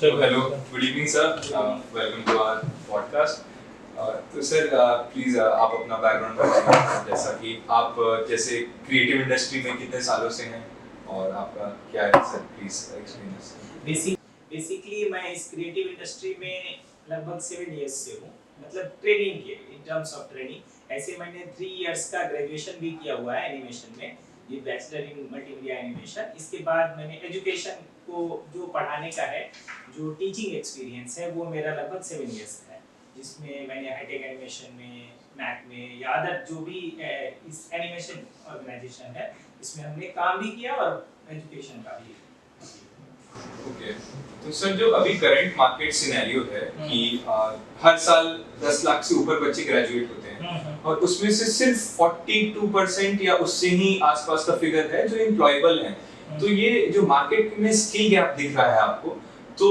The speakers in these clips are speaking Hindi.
Hello, good evening, sir. Welcome to our podcast. तो सर प्लीज आप अपना बैकग्राउंड बताइए, जैसा कि आप जैसे क्रिएटिव इंडस्ट्री में कितने सालों से हैं और आपका क्या है सर, प्लीज एक्सप्लेन। बेसिकली मैं इस क्रिएटिव इंडस्ट्री में लगभग 7 इयर्स से हूँ, मतलब ट्रेनिंग के इन टर्म्स ऑफ ट्रेनिंग। ऐसे मैंने 3 इयर्स का ग्रेजुएशन भी किया हुआ है एनिमेशन में, ये बैचलर इन मल्टीमीडिया एनिमेशन। इसके बाद मैंने एजुकेशन को जो पढ़ाने का है, जो टीचिंग एक्सपीरियंस है, वो मेरा लगभग 7 इयर्स का है, जिसमें मैंने हाईटेक एनिमेशन में, मैक में या अदर जो भी इस एनिमेशन ऑर्गेनाइजेशन है इसमें हमने काम भी किया और एजुकेशन का भी। ओके, तो सर जो अभी करंट मार्केट सिनेरियो है कि हर साल 10 लाख से ऊपर बच्चे ग्रेजुएट होते हैं और उसमें से सिर्फ 42% या उससे ही आसपास का फिगर है जो एम्प्लॉयबल हैं। तो ये जो मार्केट में स्किल गैप दिख रहा है आपको, तो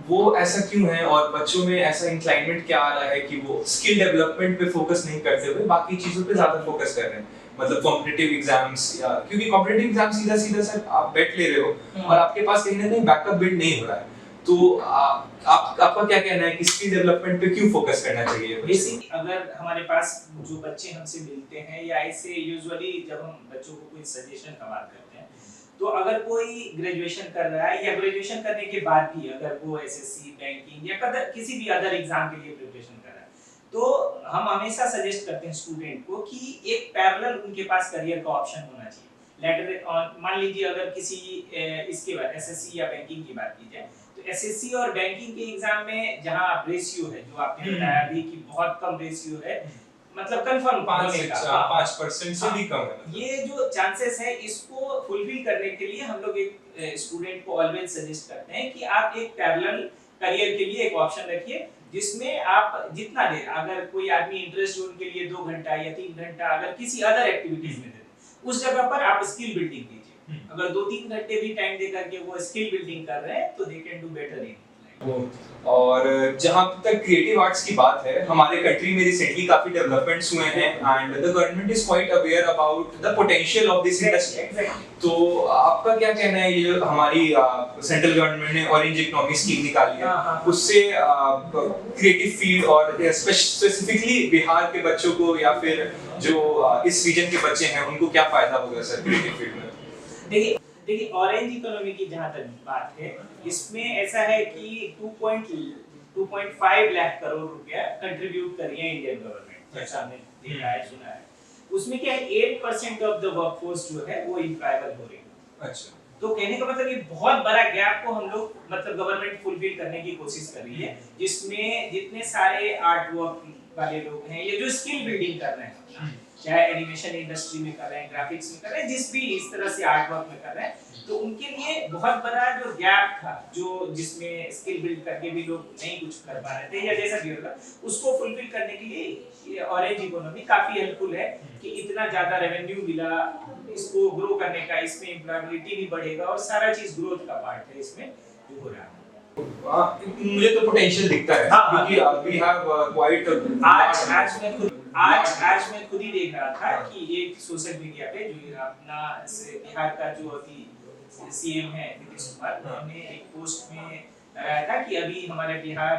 वो ऐसा क्यों है और बच्चों में ऐसा इंक्लाइनमेंट क्या आ रहा है कि वो स्किल डेवलपमेंट पे फोकस नहीं करते हुए बाकी चीजों पे ज्यादा फोकस कर रहे हैं? मतलब कॉम्पिटिटिव एग्जाम्स, या क्योंकि कॉम्पिटिटिव एग्जाम सीधा सीधा सर आप बैठ ले रहे हो और आपके पास कहीं ना कहीं बैकअप बिल्ड नहीं हो रहा है, तो आपका क्या कहना है कि स्किल डेवलपमेंट पे क्यों फोकस करना चाहिए? बेसिक अगर हमारे पास जो बच्चे हमसे मिलते हैं या ऐसे यूजुअली जब हम बच्चों को कोई सजेशन का बात करते हैं, तो अगर कोई ग्रेजुएशन कर रहा है या ग्रेजुएशन करने के बाद भी अगर वो एसएससी, बैंकिंग या किसी भी अदर एग्जाम के लिए प्रिपरेशन कर रहा है, तो हम हमेशा सजेस्ट करते हैं स्टूडेंट को कि एक पैरेलल उनके पास करियर का ऑप्शन होना चाहिए। लेटर ऑन, मान लीजिए अगर किसी इसके बाद एसएससी या बैंकिंग की बात की जाए, तो एसएससी और बैंकिंग के एग्जाम में जहां रेशियो है, जो आपने बताया अभी कि बहुत कम रेशियो है, मतलब कंफर्म 5% से भी कम है। ये जो चांसेस है, इसको फुलफिल करने के लिए हम लोग एक स्टूडेंट को ऑलवेज सजेस्ट करते हैं कि आप एक पैरेलल करियर के लिए एक ऑप्शन रखिए, जिसमें आप जितना देर, अगर कोई आदमी इंटरेस्ट जोन के लिए 2 घंटा या 3 घंटा अगर किसी अदर एक्टिविटीज में देते, उस जगह पर आप स्किल बिल्डिंग कीजिए। अगर 2-3 घंटे भी टाइम दे करके वो स्किल बिल्डिंग कर रहे हैं, तो they can do better in. और जहां तक क्रिएटिव आर्ट्स की बात है, हमारे कंट्री में रिसेंटली काफी डेवलपमेंट्स हुए हैं and the government is quite aware about the potential of this industry. तो आपका क्या कहना है, ये हमारी सेंट्रल गवर्नमेंट ने ऑरेंज इकोनॉमी स्कीम निकाली है, उससे क्रिएटिव फील्ड और स्पेसिफिकली बिहार के बच्चों को या फिर जो इस रीजन के बच्चे हैं उनको क्या फायदा होगा सर क्रिएटिव फील्ड में? देखिए ऑरेंज इकोनॉमी की जहां तक बात है, इसमें ऐसा है कि 2.5 लाख करोड़ रुपया कंट्रीब्यूट कर रही है इंडियन गवर्नमेंट, जैसा हमने देखा है, सुना है। उसमें क्या है, 8% ऑफ द वर्कफोर्स जो है वो एम्प्लॉयबल हो रही है। अच्छा, तो कहने का मतलब ये बहुत बड़ा गैप को हम लोग, मतलब गवर्नमेंट फुलफिल करने की कोशिश कर रही है, जिसमें जितने सारे आर्ट वर्क वाले लोग हैं, ये जो स्किल बिल्डिंग कर रहे हैं, चाहे एनिमेशन इंडस्ट्री में कर रहे हैं, ग्राफिक्स में कर रहे हैं, जिस भी इस तरह से आर्ट वर्क में कर रहे हैं, तो उनके लिए बहुत बड़ा जो गैप था, जो जिसमें स्किल बिल्ड करके भी लोग नहीं कुछ कर पा रहे थे या जैसा भी होगा, उसको फुलफिल करने के लिए ये ऑरेंज इकोनॉमी काफी हेल्पफुल है कि इतना ज्यादा रेवेन्यू मिला, इसको ग्रो करने का, इसमें एम्प्लॉयबिलिटी भी बढ़ेगा और सारा चीज ग्रोथ का पार्ट है इसमें जो हो रहा है। मुझे तो पोटेंशियल दिखता है क्योंकि वी हैव क्वाइट आज मैं खुद ही देख रहा था कि एक सोशल मीडिया पे जो अपना बिहार का जो अभी सीएम है नीतीश कुमार, उन्होंने एक पोस्ट में लगाया था कि अभी हमारे बिहार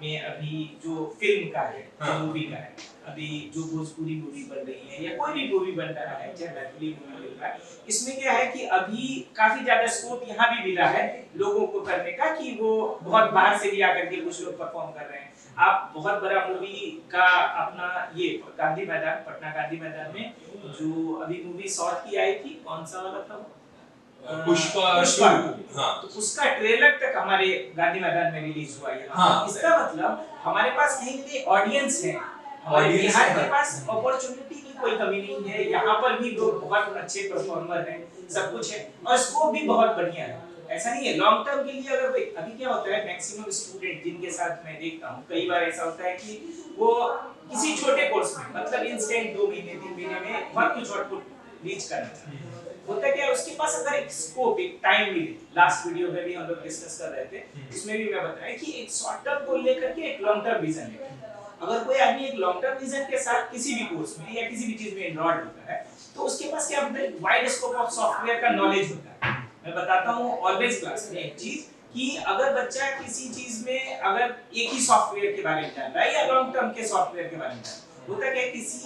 में अभी जो फिल्म का है, मूवी का है, अभी जो भोजपुरी मूवी बन रही है या कोई भी मूवी बन रहा है, चाहे मैथिली मूवी बन रहा है, इसमें क्या है कि अभी काफी ज्यादा स्कोप यहाँ भी मिला है लोगों को करने का, कि वो बहुत बाहर से भी आकर के कुछ लोग परफॉर्म कर रहे हैं। आप बहुत बड़ा मूवी का अपना ये गांधी मैदान, पटना गांधी मैदान में जो अभी मूवी शॉर्ट की आई थी, कौन सा वाला था, पुष्पा। हाँ, तो उसका ट्रेलर तक हमारे गांधी मैदान में रिलीज हुआ है। हाँ, इसका मतलब हमारे पास कहीं ना कहीं ऑडियंस है, हमारे बिहार के पास अपॉर्चुनिटी की कोई कमी नहीं है, यहाँ पर भी लोग बहुत अच्छे परफॉर्मर हैं, सब कुछ है और स्कोप भी बहुत बढ़िया है। ऐसा नहीं है, लॉन्ग टर्म के लिए अगर अभी क्या होता है, मैक्सिमम स्टूडेंट जिनके साथ मैं देखता हूँ, कई बार ऐसा होता है कि वो किसी छोटे कोर्स में, मतलब इंस्टेंट 2 महीने 3 महीने में बहुत कुछ आउटपुट रीच करना चाहते हैं। होता क्या है, उसके पास अगर एक स्कोप, एक टाइम मिले, लास्ट वीडियो में भी हम लोग डिस्कस कर रहे थे, इसमें भी मैं बताया कि एक शॉर्ट टर्म गोल लेकर के एक लॉन्ग टर्म विजन लेकर, अगर कोई आदमी एक लॉन्ग टर्म विजन के साथ किसी भी कोर्स में या किसी भी चीज में एनरोल्ड होता है, तो उसके पास क्या होता है, वाइड स्कोप ऑफ सॉफ्टवेयर का नॉलेज होता है। मैं बताता हूँ ऑलवेज क्लास में एक चीज कि अगर बच्चा किसी चीज में अगर एक ही सॉफ्टवेयर के बारे में जान रहा है या लॉन्ग टर्म के सॉफ्टवेयर के बारे में जान रहा है, होता क्या है किसी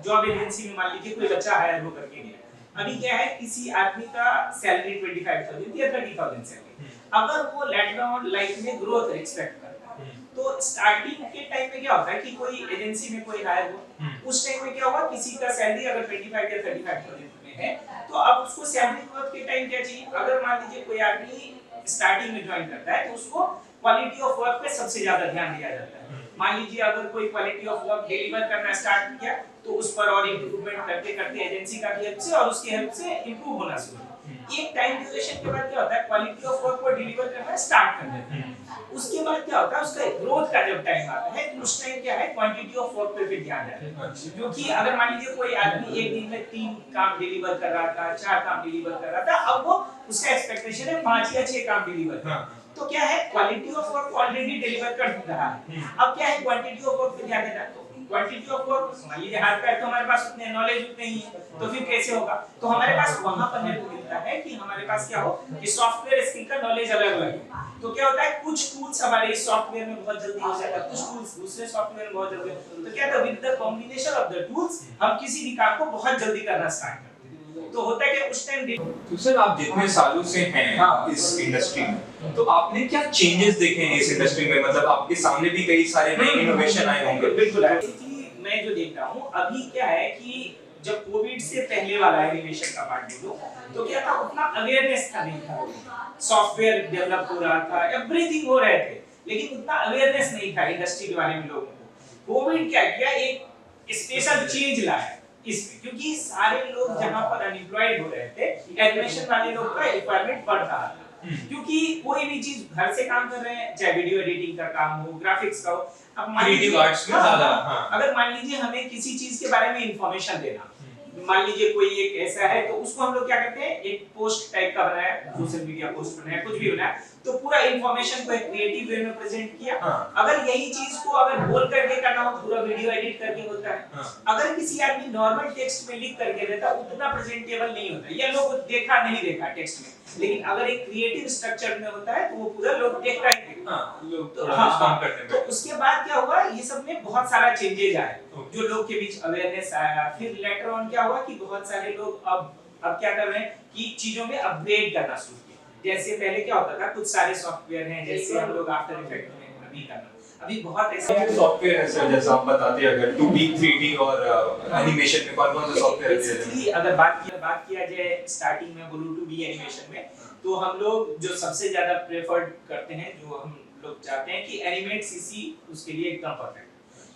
जॉब एजेंसी में मान लीजिए कोई बच्चा हायर हो करके गया, अभी क्या है किसी आदमी का सैलरी 25,000 या 30,000 सैलरी, अगर वो लेटर ऑन लाइफ में ग्रोथ एक्सपेक्ट करता है तो स्टार्टिंग के टाइम में क्या होता है कि कोई एजेंसी में कोई हायर हो, उस टाइम में क्या हुआ किसी का सैलरी अगर 25 या 35,000 में है तो अब उसको सैलरी ग्रोथ के टाइम क्या चाहिए, अगर मान लीजिए कोई आदमी स्टार्टिंग में ज्वाइन करता है तो उसको क्वालिटी ऑफ वर्क पे सबसे ज्यादा ध्यान दिया जाता है। मान लीजिए अगर कोई क्वालिटी ऑफ वर्क डिलीवर करना स्टार्ट किया तो उस पर और इंप्रूवमेंट करते करते एजेंसी का हेल्प से और उसकी हेल्प से इंप्रूव होना शुरू होता है। एक टाइम ड्यूरेशन के बाद क्या होता है क्वालिटी ऑफ वर्क को डिलीवर करना स्टार्ट कर देता है, उसके बाद क्या होता है उसका ग्रोथ का जब टाइम आता है तो उस टाइम क्या है क्वांटिटी ऑफ वर्क पे फिर ध्यान जाता है, क्योंकि अगर मान लीजिए कोई आदमी एक दिन में 3 काम डिलीवर कर रहा था, 4 काम डिलीवर कर रहा था, अब वो उसका एक्सपेक्टेशन है 5 या 6 काम डिलीवर कर, तो क्या है quality of work already deliver कर रहा है, अब क्या है क्वांटिटी ऑफ वर्क पे ध्यान देना, तो क्वांटिटी ऑफ वर्क मान लीजिए हाथ पैर तो हमारे पास उतने नॉलेज उतने ही है तो फिर कैसे होगा, तो हमारे पास वहां पर हेल्प मिलता है कि हमारे पास क्या हो कि सॉफ्टवेयर स्किल का नॉलेज अलग अलग है, तो क्या होता है कुछ टूल्स हमारे इस सॉफ्टवेयर में बहुत जल्दी हो जाता है, कुछ टूल्स दूसरे सॉफ्टवेयर में बहुत जल्दी, तो क्या होता है with the combination of the tools हम किसी भी काम को बहुत जल्दी करना स्टार्ट करते हैं, तो होता है कि उस टाइम तो सर आप जितने सालों से हैं इस इंडस्ट्री में तो आपने क्या चेंजेस देखे हैं इस इंडस्ट्री में, मतलब आपके सामने भी कई सारे नए इनोवेशन आए होंगे। बिल्कुल है कि मैं जो देख रहा हूं अभी क्या है कि जब कोविड से पहले वाला एनिमेशन का पार्ट बोलो तो क्या था उतना अवेयरनेस था नहीं था, सॉफ्टवेयर डेवलप हो रहा था, एवरीथिंग हो रहे थे, लेकिन उतना अवेयरनेस नहीं था इंडस्ट्री के बारे में लोगों को। कोविड क्या किया एक स्पेशल चेंज लाया इसमें, क्योंकि सारे लोग जहां पर अनएम्प्लॉयड हो रहे थे एनिमेशन वाले लोग का रिक्वायरमेंट बढ़ रहा था, क्योंकि कोई भी चीज घर से काम कर रहे हैं, चाहे वीडियो एडिटिंग का काम हो, ग्राफिक्स का हो, अब मान लीजिए आर्ट्स में ज्यादा अगर मान लीजिए हमें किसी चीज के बारे में इंफॉर्मेशन देना, मान लीजिए कोई एक ऐसा है तो उसको हम लोग क्या करते हैं एक पोस्ट टाइप का बनाया, सोशल मीडिया पोस्ट बनाया, कुछ भी बनाया तो पूरा इंफॉर्मेशन को एक क्रिएटिव वे में प्रेजेंट किया। अगर यही चीज को अगर बोल करके करना हो पूरा वीडियो एडिट करके होता है, अगर किसी आदमी नॉर्मल टेक्स्ट में लिख करके देता उतना प्रेजेंटेबल नहीं होता, या लोग देखा नहीं देखा टेक्स्ट में, लेकिन अगर एक क्रिएटिव स्ट्रक्चर में होता है तो वो पूरा लोग देखता ही देखता। लोग थोड़ा रिस्पॉन्ड करते हैं। तो उसके बाद क्या हुआ ये सब में बहुत सारा चेंजेस आए, जो लोग के बीच अवेयरनेस आया, फिर लेटर ऑन क्या हुआ कि बहुत सारे लोग अब क्या कर रहे हैं कि चीजों में अपग्रेड करना शुरू किया। जैसे पहले क्या होता था कुछ सारे सॉफ्टवेयर हैं जैसे हम लोग आफ्टर इफेक्ट में अभी करना, अभी बहुत ऐसे सॉफ्टवेयर है सर जैसा आप बताते हैं अगर 2D 3D और एनिमेशन में कौन-कौन से सॉफ्टवेयर है? बेसिकली अगर बात किया जाए स्टार्टिंग में बोलूं 2D एनिमेशन में तो हम लोग जो सबसे ज्यादा प्रेफर्ड करते हैं, जो हम लोग चाहते हैं कि एनिमेट सीसी उसके लिए एकदम परफेक्ट।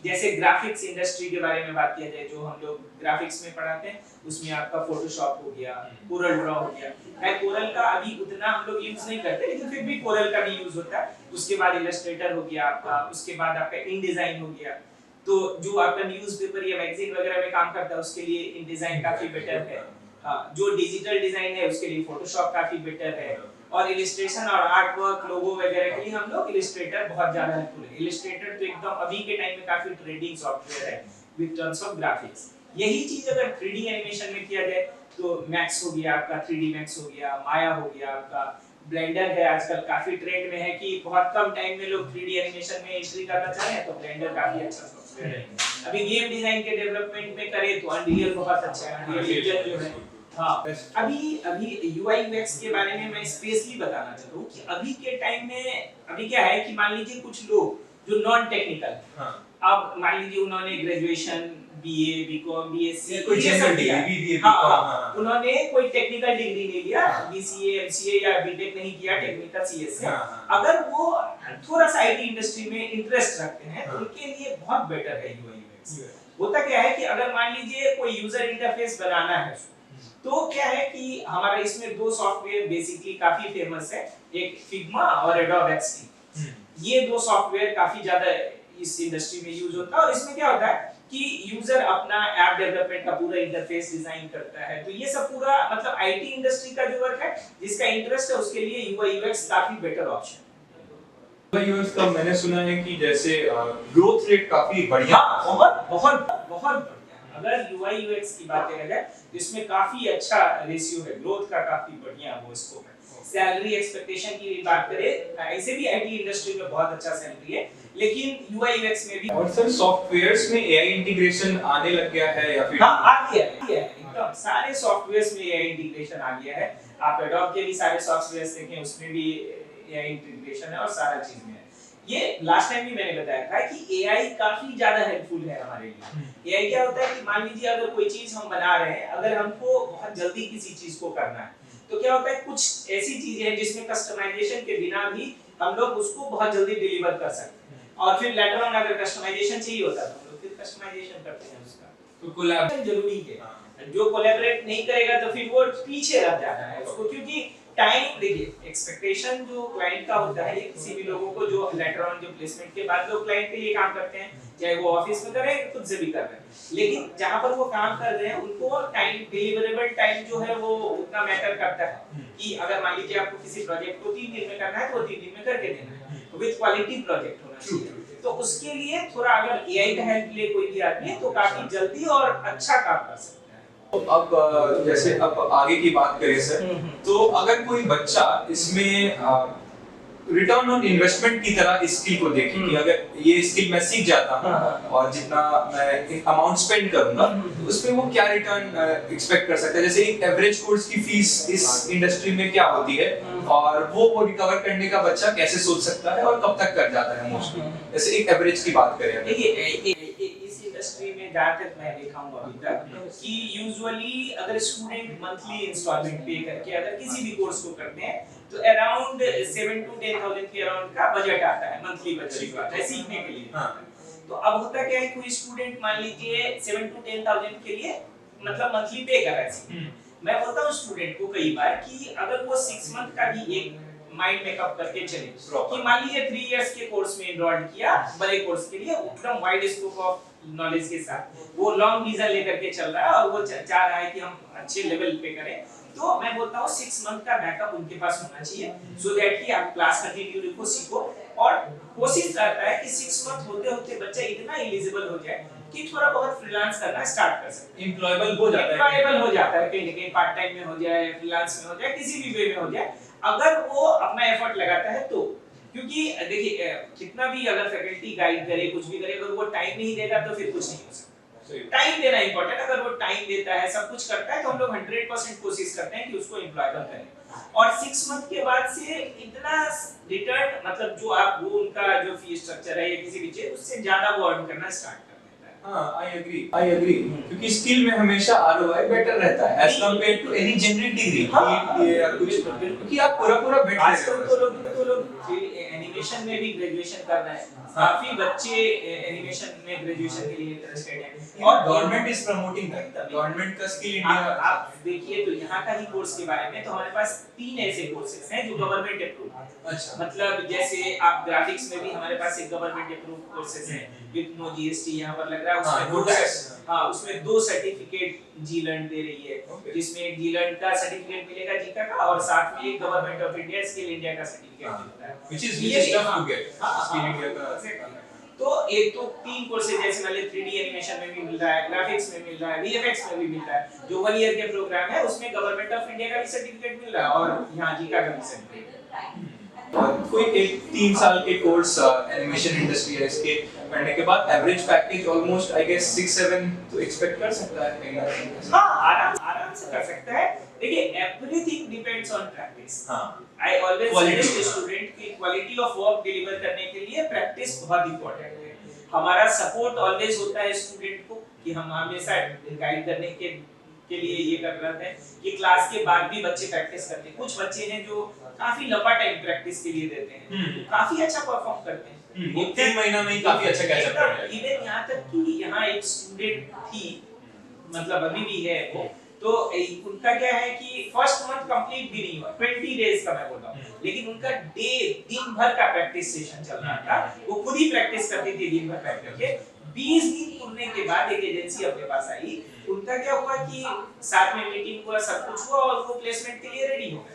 जैसे ग्राफिक्स इंडस्ट्री के बारे में बात किया जाए, जो हम लोग ग्राफिक्स में पढ़ाते हैं उसमें आपका फोटोशॉप हो गया, कोरल ड्रॉ हो गया, कोरल का अभी उतना हम लोग यूज नहीं करते लेकिन फिर भी कोरल का भी यूज होता है, उसके बाद इलस्ट्रेटर हो गया आपका, उसके बाद आपका InDesign हो गया, तो जो आपका न्यूज़पेपर या मैगजीन वगैरह में काम करता है उसके लिए InDesign काफी बेटर है, जो डिजिटल डिजाइन है उसके लिए फोटोशॉप काफी बेटर है, और इलस्ट्रेशन और आर्ट वर्क लोगो वगैरह के लिए हम लोग इलस्ट्रेटर बहुत ज्यादा हेल्पफुल है। इलस्ट्रेटर तो एकदम अभी के टाइम में काफी ट्रेंडिंग सॉफ्टवेयर है विद टर्म्स ऑफ ग्राफिक्स। यही चीज अगर 3D एनिमेशन में किया जाए तो मैक्स हो गया आपका, 3D मैक्स हो गया, माया हो गया आपका, ब्लेंडर है आजकल काफी ट्रेंड में है कि बहुत कम टाइम में लोग 3D एनिमेशन में एंट्री करना चाह रहे हैं तो ब्लेंडर काफी अच्छा सॉफ्टवेयर है। अभी गेम डिजाइन के डेवलपमेंट में करें तो अनरियल बहुत अच्छा है, अनरियल इंजन जो है। हाँ, अभी UI UX के बारे में मैं स्पेशली बताना चाहता हूँ कि अभी के टाइम में अभी क्या है कि मान लीजिए कुछ लोग जो नॉन टेक्निकल, अब मान लीजिए उन्होंने ग्रेजुएशन BA BCom BSc कोई जनरल डिग्री उन्होंने कोई टेक्निकल डिग्री नहीं लिया, BCA MCA या BTech नहीं किया टेक्निकल CS से, अगर वो थोड़ा सा IT इंडस्ट्री में इंटरेस्ट रखते हैं तो उनके लिए बहुत बेटर है UI UX। होता क्या है कि अगर मान लीजिए कोई यूजर इंटरफेस बनाना है तो क्या है कि हमारा इसमें 2 सॉफ्टवेयर बेसिकली काफी फेमस है, एक Figma और Adobe XD। ये 2 सॉफ्टवेयर काफी ज्यादा इस इंडस्ट्री में यूज होता है, और इसमें क्या होता है कि यूजर अपना ऐप डेवलपमेंट का पूरा इंटरफेस डिजाइन करता है, तो ये सब पूरा मतलब IT इंडस्ट्री का जो वर्क है जिसका इंटरेस्ट है उसके लिए UI UX काफी बेटर ऑप्शन है। UI UX का मैंने सुना है कि जैसे ग्रोथ रेट काफी बढ़िया, बहुत अगर UI UX की बात करें जाए तो इसमें काफी अच्छा रेशियो है, ग्रोथ का काफी बढ़िया वो स्कोप है। सैलरी एक्सपेक्टेशन की बात करें, ऐसे भी आईटी इंडस्ट्री में बहुत अच्छा सैलरी है, लेकिन यूआई यूएक्स में भी। और सर सॉफ्टवेयर्स में एआई इंटीग्रेशन आने लग गया है या फिर? हाँ, आ गया है एकदम, सारे सॉफ्टवेयर्स में एआई इंटीग्रेशन आ गया है। आप एडोब के भी सारे सॉफ्टवेयर्स देखें, उसमें भी एआई इंटीग्रेशन है और सारा चीज में है। ये लास्ट टाइम भी मैंने बताया था कि एआई काफी ज्यादा हेल्पफुल है हमारे लिए। एआई क्या होता है कि मान लीजिए अगर कोई चीज हम बना रहे हैं, अगर हमको बहुत जल्दी किसी चीज को करना है, तो क्या होता है कुछ ऐसी चीजें हैं जिसमें कस्टमाइजेशन के बिना भी हम लोग उसको बहुत जल्दी डिलीवर कर सकते हैं, और फिर लेटर ऑन अगर कस्टमाइजेशन चाहिए होता है तो हम लोग फिर कस्टमाइजेशन करते हैं उसका। तो कोलैबोरेशन जरूरी है, जो कोलैबोरेट नहीं करेगा तो फिर वो पीछे रह जाता है उसको, क्योंकि टाइम, देखिए एक्सपेक्टेशन जो क्लाइंट का होता है, किसी भी लोगों को जो लेटर ऑन जो प्लेसमेंट के बाद लोग क्लाइंट के लिए काम करते हैं, चाहे वो ऑफिस में कर रहे हैं खुद से भी कर रहे हैं, लेकिन जहां पर वो काम कर रहे हैं उनको टाइम, डिलीवरेबल टाइम जो है वो उतना मैटर करता है कि अगर मान लीजिए आपको किसी प्रोजेक्ट को 3 दिन में करना है तो वो 3 दिन में करके देना है, विद क्वालिटी प्रोजेक्ट होना चाहिए। तो उसके लिए थोड़ा अगर एआई का हेल्प ले कोई भी आदमी तो काफी जल्दी और अच्छा काम कर सकता है। तो अब जैसे अब आगे की बात करें सर, तो अगर कोई बच्चा इसमें रिटर्न ऑन इन्वेस्टमेंट की तरह इस स्किल को देखे कि अगर ये स्किल मैं सीख जाता हूँ और जितना मैं अमाउंट स्पेंड करूंगा तो उसमें वो क्या रिटर्न एक्सपेक्ट कर सकता है, जैसे एक एवरेज कोर्स की फीस इस इंडस्ट्री में क्या होती है और वो रिकवर करने का बच्चा कैसे सोच सकता है और कब तक कर जाता है मोस्टली, जैसे एक एवरेज की बात करें। देखिए इस इंडस्ट्री में जहाँ तक मैं देखा हूँ अभी तक कि यूजुअली अगर स्टूडेंट मंथली इंस्टॉलमेंट पे करके अगर किसी भी कोर्स को करते हैं तो अराउंड 7 to 10,000 के अराउंड का बजट आता है, मंथली बजट आता है सीखने के लिए। तो अब होता क्या है, कोई स्टूडेंट मान लीजिए 7 to 10,000 के लिए मतलब मंथली पे कर रहा है। मैं बोलता हूँ स्टूडेंट को कई बार कि अगर वो 6 मंथ का भी एक माइंड मेकअप करके चले कि मान लीजिए 3 इयर्स के कोर्स में एनरोल्ड किया, बड़े कोर्स के लिए एकदम वाइड स्कोप ऑफ नॉलेज के साथ वो लॉन्ग वीजा लेकर के चल रहा है और वो चाह रहा है कि हम अच्छे लेवल पे करें, तो मैं बोलता हूँ 6 मंथ का बैकअप उनके पास होना चाहिए, सो दैट कि आप क्लास कंटिन्यू रखो, सीखो, और कोशिश करता है कि 6 मंथ होते होते बच्चा इतना एलिजिबल हो जाए कि थोड़ा बहुत फ्रीलांस करना स्टार्ट कर सके, एम्प्लॉयबल हो जाता है, कहीं ना कहीं पार्ट टाइम में हो जाए, फ्रीलांस में हो जाए, किसी भी वे में हो जाए, अगर वो अपना एफर्ट लगाता है तो। क्योंकि देखिए कितना भी अगर फैकल्टी गाइड करे, कुछ भी करे, अगर वो टाइम नहीं देगा तो फिर कुछ नहीं हो सकता। टाइम देना इंपॉर्टेंट, अगर वो टाइम देता है, सब कुछ करता है, तो हम लोग 100% कोशिश करते हैं कि उसको एम्प्लॉयबल करें, और 6 मंथ के बाद से इतना रिटर्न, मतलब जो आप वो उनका जो फी स्ट्रक्चर है या किसी भी चीज उससे ज्यादा वो अर्न करना स्टार्ट कर देता है। हाँ, आई एग्री क्योंकि स्किल में हमेशा आरओआई बेटर रहता है as compare to any generic degree या कुछ, क्योंकि आप पूरा बैठ आजकल तो लोग एनिमेशन में भी ग्रेजुएशन कर रहे हैं, काफी बच्चे एनिमेशन में ग्रेजुएशन के लिए इंटरेस्टेड हैं, और government is promoting that, government का स्किल इंडिया। आप देखिए तो यहाँ का ही कोर्स के बारे में, तो हमारे पास 3 ऐसे कोर्सेज हैं जो गवर्नमेंट अप्रूव हैं। अच्छा, मतलब जैसे आप ग्राफिक्स में भी हमारे पास एक गवर्नमेंट अप्रूव कोर्सेज हैं विद नो जीएसटी, यहाँ पर लग रहा है उसमें 2 सर्टिफिकेट जीलर्न दे रही है, जिसमें एक जीलर्न का सर्टिफिकेट मिलेगा जीका का, और साथ में एक government of India skill India का सर्टिफिकेट मिलता है, which is tough to get skill India का। तो एक तो 3 कोर्सेज जैसे मान लीजिए 3D एनिमेशन में भी मिल रहा है, ग्राफिक्स में मिल रहा है, वीएफएक्स में भी मिल रहा है, जो 1 ईयर के प्रोग्राम है उसमें गवर्नमेंट ऑफ इंडिया का भी सर्टिफिकेट मिल रहा है और यहाँ जीका का भी सर्टिफिकेट। कोई एक 3 साल के कोर्स एनिमेशन इंडस्ट्री है, इसके पढ़ने के बाद average package almost I guess 6-7 तो एक्सपेक्ट कर सकता है कहीं ना कहीं। हाँ, आराम से कर सकता है। देखिए everything depends on practice. I always suggest student की क्वालिटी ऑफ वर्क डिलीवर करने के लिए प्रैक्टिस बहुत इंपॉर्टेंट है। हमारा सपोर्ट ऑलवेज होता है स्टूडेंट को कि हम हमेशा गाइड करने के लिए ये कर रहे हैं कि क्लास के बाद भी बच्चे प्रैक्टिस करते हैं। कुछ बच्चे हैं जो काफी लंबा टाइम प्रैक्टिस के लिए देते हैं, काफी अच्छा परफॉर्म करते हैं, वो 3 महीना में ही काफी अच्छा कैच अप कर रहे हैं। इवन यहाँ तक कि यहाँ एक स्टूडेंट थी, मतलब अभी भी है वो, तो उनका क्या है कि फर्स्ट मंथ कंप्लीट भी नहीं हुआ, 20 डेज का मैं बोल रहा हूँ, लेकिन उनका दिन भर का प्रैक्टिस सेशन चल रहा था, वो खुद ही प्रैक्टिस करती थी दिन भर बैठ करके। 20 दिन पूरने के बाद एक एजेंसी अपने पास आई, उनका क्या हुआ कि साथ में मीटिंग हुआ, सब कुछ हुआ और वो प्लेसमेंट के लिए रेडी हो गए।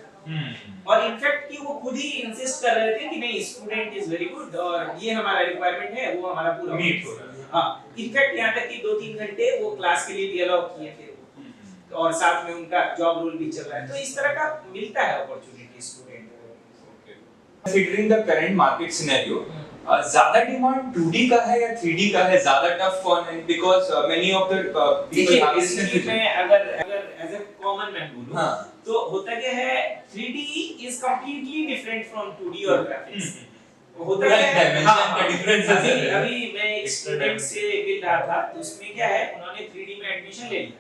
और इनफैक्ट कि वो खुद ही इंसिस्ट कर रहे थे कि नहीं स्टूडेंट इज वेरी गुड और ये हमारा रिक्वायरमेंट है, वो हमारा पूरा मीट हो रहा है। हाँ, इनफैक्ट यहाँ तक कि 2-3 घंटे वो क्लास के लिए भी अलाउ किए थे और साथ में उनका जॉब रोल भी चल रहा है। तो इस तरह का मिलता है opportunities Considering the current market scenario, ज्यादा डिमांड 2D का है या 3D का है, ज्यादा टफ कौन है? Because many of the people have this confusion. मैं अगर एज अ कॉमन मैन बोलूं, हाँ, तो होता क्या है, 3D is completely different from 2D और ग्राफिक्स। होता क्या है, डायमेंशन का डिफरेंस है। अभी मैं एक स्टूडेंट से मिल रहा था, तो उसमें क्या है, उन्होंने 3D में एडमिशन ले लिया।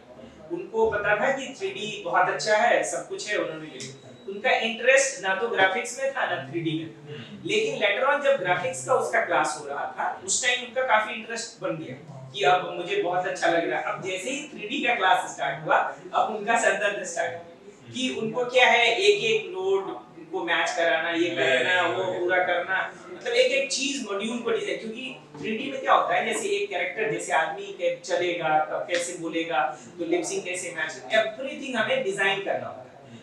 उनको पता था कि 3D बहुत अच्छा है, सब कुछ है, उन्होंने ले लिया। उनका इंटरेस्ट ना तो ग्राफिक्स में था ना 3D में था। लेकिन लेटर ऑन जब ग्राफिक्स का उसका क्लास हो रहा था, उस टाइम उनका काफी इंटरेस्ट बन गया कि अब मुझे बहुत अच्छा लग रहा है। अब जैसे ही 3D का क्लास स्टार्ट हुआ, अब उनका सर दर्द स्टार्ट हुआ कि उनको क्या है, एक एक नोड को मैच कराना, ये कराना, वो पूरा करना, मतलब एक एक चीज मॉड्यूल को डिजाइन। क्योंकि 3D में क्या होता है, जैसे एक कैरेक्टर, जैसे आदमी चलेगा, कब कैसे बोलेगा, तो लिप सिंक कैसे मैच, एवरीथिंग हमें डिजाइन करना होता है।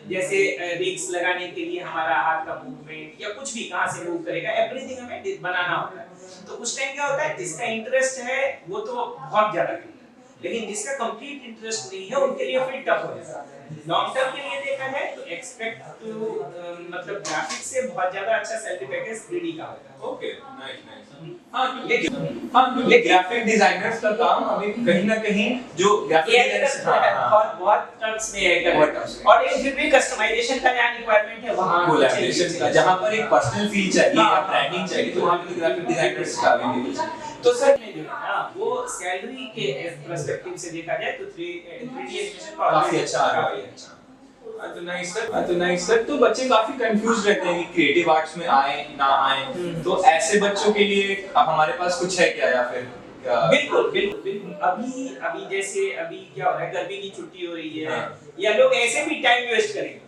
जैसे रिग्स लगाने के लिए हमारा हाथ का मूवमेंट या कुछ भी कहां से मूव करेगा, एवरीथिंग हमें बनाना होता है। तो उस टाइम क्या होता है, जिसका इंटरेस्ट है वो तो बहुत ज्यादा करता है, लेकिन जिसका कंप्लीट इंटरेस्ट नहीं है उनके लिए फिर टफ हो जाता है। लॉन्ग टर्म के लिए देखा जाए तो एक्सपेक्ट टू मतलब ग्राफिक्स से बहुत ज्यादा अच्छा सैलरी पैकेज 3D का होगा। Okay, nice nice. क्योंकि ग्राफिक डिजाइनर्स का काम अभी कहीं ना कहीं जो ग्राफिक डिजाइनर्स बहुत टर्म्स में है, और ये फिर भी कस्टमाइजेशन का जहाँ रिक्वायरमेंट है वहाँ कोलैबोरेशन का, जहाँ पर एक पर्सनल फील चाहिए या ब्रांडिंग चाहिए, तो वहाँ पे ग्राफिक डिजाइनर्स का अवेलेबल। तो सर में जो है ना, वो सैलरी के पर्सपेक्टिव से देखा जाए तो 3D एनिमेशन का काफी अच्छा आ रहा है। तो नाइस सर, तो बच्चे काफी कंफ्यूज रहते हैं कि क्रिएटिव आर्ट्स में आए ना आए, तो ऐसे बच्चों के लिए अब हमारे पास कुछ है क्या, या फिर बिल्कुल अभी जैसे अभी क्या हो रहा है, गर्मी की छुट्टी हो रही है, या लोग ऐसे भी टाइम वेस्ट करेंगे।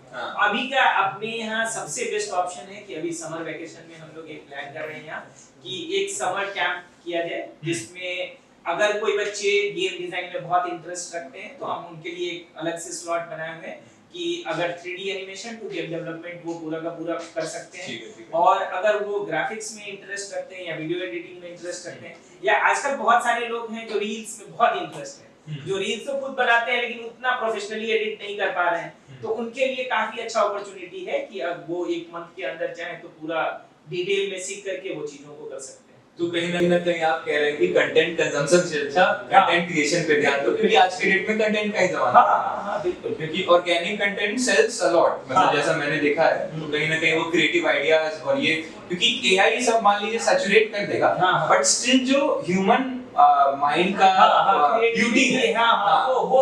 अभी का अपने यहाँ सबसे बेस्ट ऑप्शन है कि अभी समर वेकेशन में हम लोग एक प्लान कर रहे हैं यहाँ कि एक समर कैंप किया जाए, जिसमें अगर कोई बच्चे गेम डिजाइन में बहुत इंटरेस्ट रखते हैं तो हम उनके लिए एक अलग से स्लॉट बनाए हुए हैं कि अगर 3D animation to game development वो पूरा का पूरा कर सकते हैं। और अगर वो ग्राफिक्स में इंटरेस्ट रखते हैं या वीडियो एडिटिंग में इंटरेस्ट रखते हैं, या आजकल बहुत सारे लोग हैं जो रील्स में बहुत इंटरेस्ट है, जो रील्स तो खुद बनाते हैं लेकिन उतना प्रोफेशनली एडिट नहीं कर पा रहे हैं, तो उनके लिए काफी अच्छा अपॉर्चुनिटी है कि अब वो एक मंथ के अंदर चाहे तो पूरा डिटेल में सीख करके वो चीजों को कर सकते हैं। तो कहीं ना कहीं आप कह रहे हैं कि कंटेंट कंजम्पशन से अच्छा कंटेंट क्रिएशन पे ध्यान दो, क्योंकि आज के डेट में कंटेंट का ही जमाना है। हां बिल्कुल, क्योंकि organic content sells a lot, मतलब जैसा मैंने देखा है, तो कहीं ना कहीं वो क्रिएटिव आइडियाज और ये, क्योंकि एआई सब मान लीजिए सैचुरेट कर देगा, बट स्टिल जो ह्यूमन माइंड का ब्यूटी है वो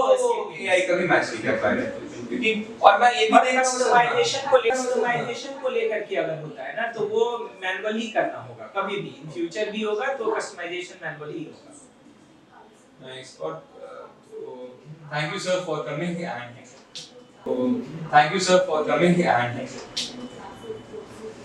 एआई कभी मैच नहीं कर पाएगा। क्योंकि और मैं ये भी देखा कस्टमाइजेशन को लेकर के अगर होता है ना, तो वो मैनुअल ही करना होगा, कभी भी इन फ्यूचर भी होगा तो कस्टमाइजेशन मैनुअल ही होगा। नाइस। और thank you sir for coming and